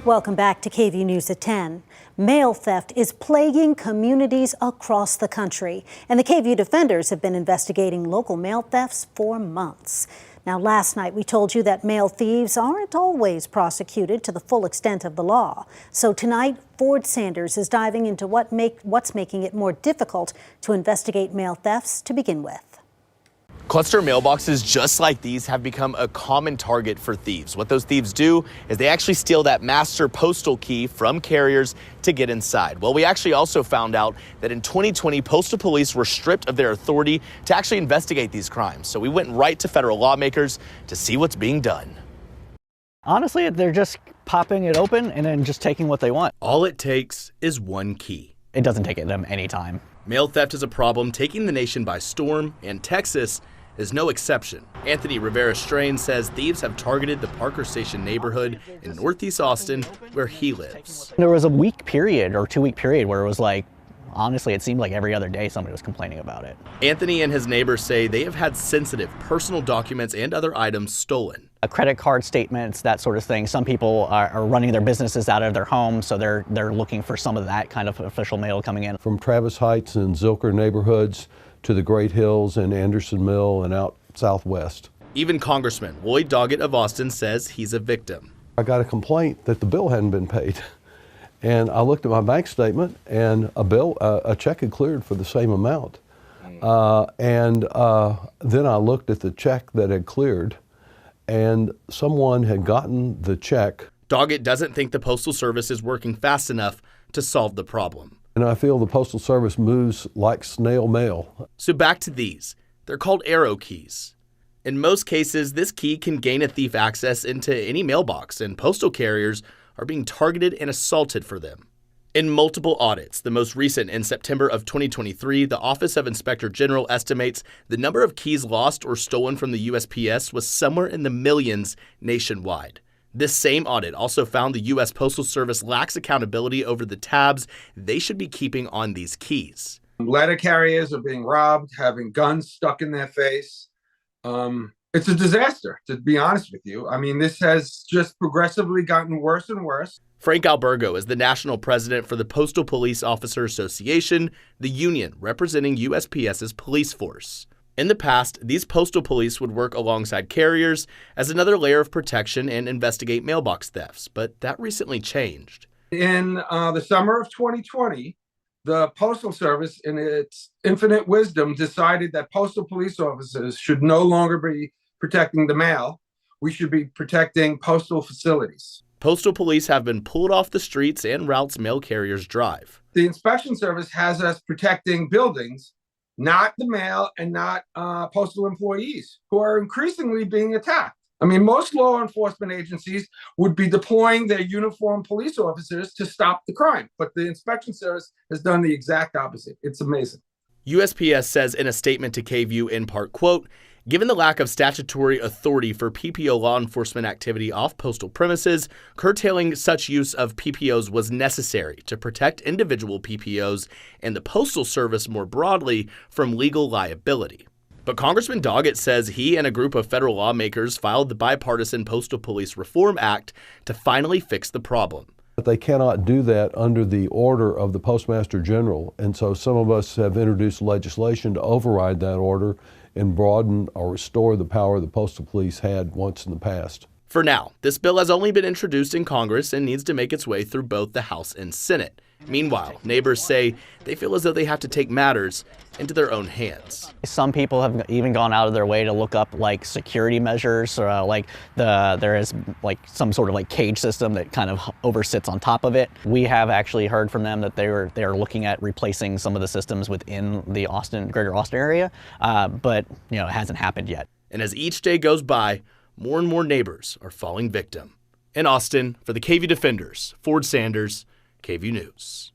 Welcome back to KVUE News at 10. Mail theft is plaguing communities across the country, and the KVUE Defenders have been investigating local mail thefts for months. Now, last night we told you that mail thieves aren't always prosecuted to the full extent of the law. So tonight, Ford Sanders is diving into what's making it more difficult to investigate mail thefts to begin with. Cluster mailboxes just like these have become a common target for thieves. What those thieves do is they actually steal that master postal key from carriers to get inside. Well, we actually also found out that in 2020, postal police were stripped of their authority to actually investigate these crimes. So we went right to federal lawmakers to see what's being done. Honestly, they're just popping it open and then just taking what they want. All it takes is one key. It doesn't take them any time. Mail theft is a problem taking the nation by storm, and Texas is no exception. Anthony Rivera-Strain says thieves have targeted the Parker Station neighborhood in Northeast Austin, where he lives. There was a week period or 2 week period where it was like, honestly, it seemed like every other day somebody was complaining about it. Anthony and his neighbors say they have had sensitive personal documents and other items stolen. Credit card statements, that sort of thing. Some people are running their businesses out of their homes, so they're looking for some of that kind of official mail coming in. From Travis Heights and Zilker neighborhoods to the Great Hills and Anderson Mill and out southwest. Even Congressman Lloyd Doggett of Austin says he's a victim. I got a complaint that the bill hadn't been paid. And I looked at my bank statement, and a check had cleared for the same amount. Then I looked at the check that had cleared, and someone had gotten the check. Doggett doesn't think the Postal Service is working fast enough to solve the problem. And I feel the Postal Service moves like snail mail. So back to these. They're called arrow keys. In most cases, this key can gain a thief access into any mailbox, and postal carriers are being targeted and assaulted for them. In multiple audits, the most recent in September of 2023, the Office of Inspector General estimates the number of keys lost or stolen from the USPS was somewhere in the millions nationwide. This same audit also found the U.S. Postal Service lacks accountability over the tabs they should be keeping on these keys. Letter carriers are being robbed, having guns stuck in their face. It's a disaster, to be honest with you. I mean, this has just progressively gotten worse and worse. Frank Albergo is the national president for the Postal Police Officer Association, the union representing USPS's police force. In the past, these postal police would work alongside carriers as another layer of protection and investigate mailbox thefts, but that recently changed. In the summer of 2020, the Postal Service, in its infinite wisdom, decided that postal police officers should no longer be protecting the mail. We should be protecting postal facilities. Postal police have been pulled off the streets and routes mail carriers drive. The inspection service has us protecting buildings, not the mail and not postal employees who are increasingly being attacked. I mean, most law enforcement agencies would be deploying their uniformed police officers to stop the crime, but the inspection service has done the exact opposite. It's amazing. USPS says in a statement to KVUE in part, quote, "Given the lack of statutory authority for PPO law enforcement activity off postal premises, curtailing such use of PPOs was necessary to protect individual PPOs and the Postal Service more broadly from legal liability." But Congressman Doggett says he and a group of federal lawmakers filed the bipartisan Postal Police Reform Act to finally fix the problem. But they cannot do that under the order of the Postmaster General, and so some of us have introduced legislation to override that order and broaden or restore the power the postal police had once in the past. For now, this bill has only been introduced in Congress and needs to make its way through both the House and Senate. Meanwhile, neighbors say they feel as though they have to take matters into their own hands. Some people have even gone out of their way to look up like security measures, or there is like some sort of like cage system that kind of oversits on top of it. We have actually heard from them that they are looking at replacing some of the systems within the greater Austin area, but it hasn't happened yet. And as each day goes by, more and more neighbors are falling victim. In Austin, for the KVUE Defenders, Ford Sanders, KVUE News.